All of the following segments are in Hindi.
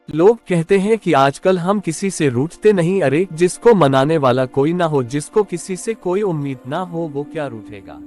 लोग कहते हैं कि आजकल हम किसी से रूठते नहीं, अरे जिसको मनाने वाला कोई ना हो, जिसको किसी से कोई उम्मीद ना हो, वो क्या रूठेगा।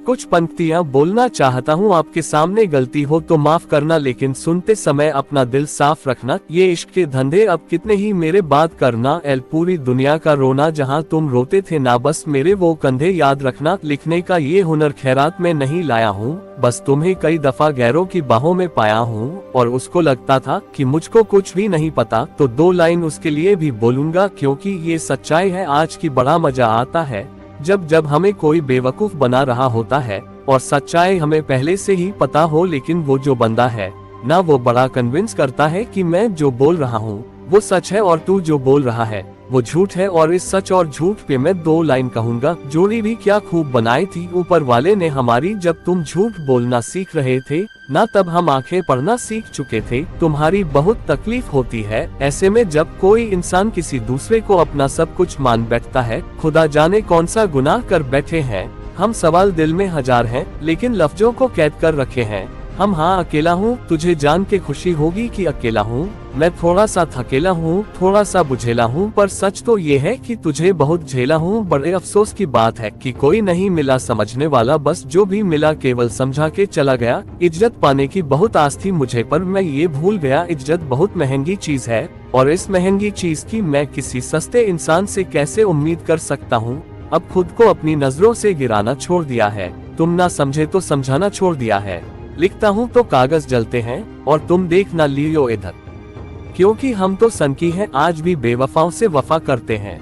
कुछ पंक्तियां बोलना चाहता हूँ आपके सामने, गलती हो तो माफ करना, लेकिन सुनते समय अपना दिल साफ रखना। ये इश्क के धंधे अब कितने ही मेरे बात करना, एल पूरी दुनिया का रोना, जहाँ तुम रोते थे ना बस मेरे वो कंधे, याद रखना। लिखने का ये हुनर खैरात में नहीं लाया हूँ, बस तुम्हें कई दफा गैरों की बाहों में पाया हूँ, और उसको लगता था कि मुझको कुछ भी नहीं पता, तो 2 लाइन उसके लिए भी बोलूंगा, क्योंकि ये सच्चाई है आज की। बड़ा मजा आता है जब जब हमें कोई बेवकूफ बना रहा होता है, और सच्चाई हमें पहले से ही पता हो, लेकिन वो जो बंदा है ना, वो बड़ा कन्विंस करता है कि मैं जो बोल रहा हूँ वो सच है, और तू जो बोल रहा है वो झूठ है। और इस सच और झूठ पे मैं 2 लाइन कहूंगा, जोड़ी भी क्या खूब बनाई थी ऊपर वाले ने हमारी, जब तुम झूठ बोलना सीख रहे थे ना, तब हम आंखें पढ़ना सीख चुके थे। तुम्हारी बहुत तकलीफ होती है ऐसे में, जब कोई इंसान किसी दूसरे को अपना सब कुछ मान बैठता है। खुदा जाने कौन सा गुनाह कर बैठे हैं हम, सवाल दिल में हजार हैं, लेकिन लफ्जों को कैद कर रखे हैं हम। हाँ अकेला हूँ, तुझे जान के खुशी होगी कि अकेला हूँ मैं, थोड़ा सा थकेला हूँ, थोड़ा सा बुझेला हूँ, पर सच तो ये है कि तुझे बहुत झेला हूँ। बड़े अफसोस की बात है कि कोई नहीं मिला समझने वाला, बस जो भी मिला केवल समझा के चला गया। इज्जत पाने की बहुत आस थी मुझे, पर मैं ये भूल गया इज्जत बहुत महंगी चीज है, और इस महंगी चीज की मैं किसी सस्ते इंसान से कैसे उम्मीद कर सकता हूँ। अब खुद को अपनी नजरों से गिराना छोड़ दिया है, तुम ना समझे तो समझाना छोड़ दिया है। लिखता हूँ तो कागज जलते हैं, और तुम देख ना लियो इधर, क्योंकि हम तो सनकी हैं, आज भी बेवफाओं से वफा करते हैं।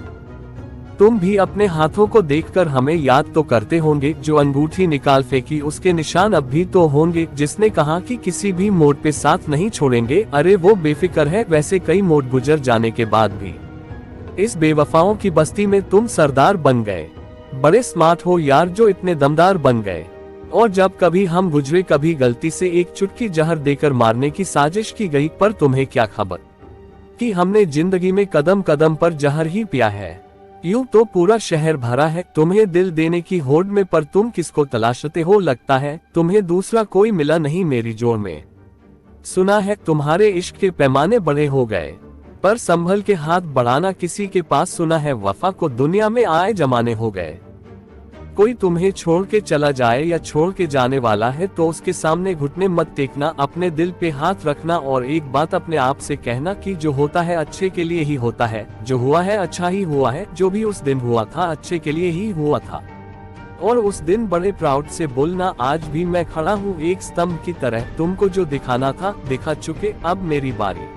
तुम भी अपने हाथों को देखकर हमें याद तो करते होंगे, जो अंगूठी निकाल फेंकी उसके निशान अब भी तो होंगे, जिसने कहा कि किसी भी मोड़ पे साथ नहीं छोड़ेंगे, अरे वो बेफिक्र है वैसे कई मोड़ गुजर जाने के बाद भी। इस बेवफाओं की बस्ती में तुम सरदार बन गए, बड़े स्मार्ट हो यार जो इतने दमदार बन गए। और जब कभी हम गुजरे, कभी गलती से एक चुटकी जहर देकर मारने की साजिश की गई, पर तुम्हें क्या खबर कि हमने जिंदगी में कदम कदम पर जहर ही पिया है। यूं तो पूरा शहर भरा है तुम्हें दिल देने की होड़ में, पर तुम किसको तलाशते हो, लगता है तुम्हें दूसरा कोई मिला नहीं मेरी जोड़ में। सुना है तुम्हारे इश्क के पैमाने बड़े हो गए, पर संभल के हाथ बढ़ाना किसी के पास, सुना है वफा को दुनिया में आए जमाने हो गए। कोई तुम्हें छोड़ के चला जाए या छोड़ के जाने वाला है, तो उसके सामने घुटने मत टेकना, अपने दिल पे हाथ रखना, और एक बात अपने आप से कहना कि जो होता है अच्छे के लिए ही होता है, जो हुआ है अच्छा ही हुआ है, जो भी उस दिन हुआ था अच्छे के लिए ही हुआ था। और उस दिन बड़े प्राउड से बोलना, आज भी मैं खड़ा हूँ एक स्तंभ की तरह, तुमको जो दिखाना था दिखा चुके, अब मेरी बारी।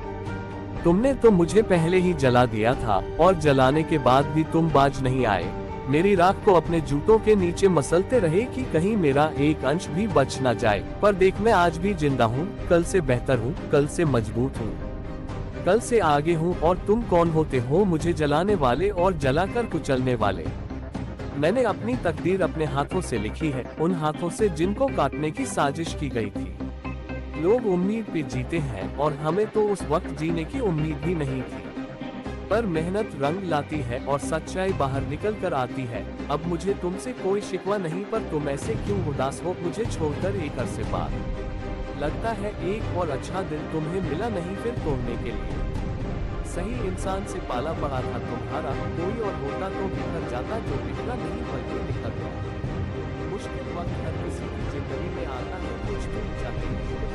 तुमने तो मुझे पहले ही जला दिया था, और जलाने के बाद भी तुम बाज नहीं आए। मेरी राख को अपने जूतों के नीचे मसलते रहे कि कहीं मेरा एक अंश भी बच न जाए, पर देख मैं आज भी जिंदा हूँ, कल से बेहतर हूँ, कल से मजबूत हूँ, कल से आगे हूँ। और तुम कौन होते हो मुझे जलाने वाले और जलाकर कुचलने वाले। मैंने अपनी तकदीर अपने हाथों से लिखी है, उन हाथों से जिनको काटने की साजिश की गई थी। लोग उम्मीद पे जीते हैं, और हमें तो उस वक्त जीने की उम्मीद भी नहीं थी, पर मेहनत रंग लाती है और सच्चाई बाहर निकल कर आती है। अब मुझे तुमसे कोई शिकवा नहीं, पर तुम ऐसे क्यों उदास हो मुझे छोड़कर एक अरसे बाद। लगता है एक और अच्छा दिन तुम्हें मिला नहीं फिर तोड़ने के लिए। सही इंसान से पाला पड़ा था तुम्हारा, कोई और होता तो बिखर जाता, जो बिखरा नहीं बल्कि निखर गया। मुश्किल वक्त हर किसी की जिंदगी में आता है, कुछ तुम चाहते हैं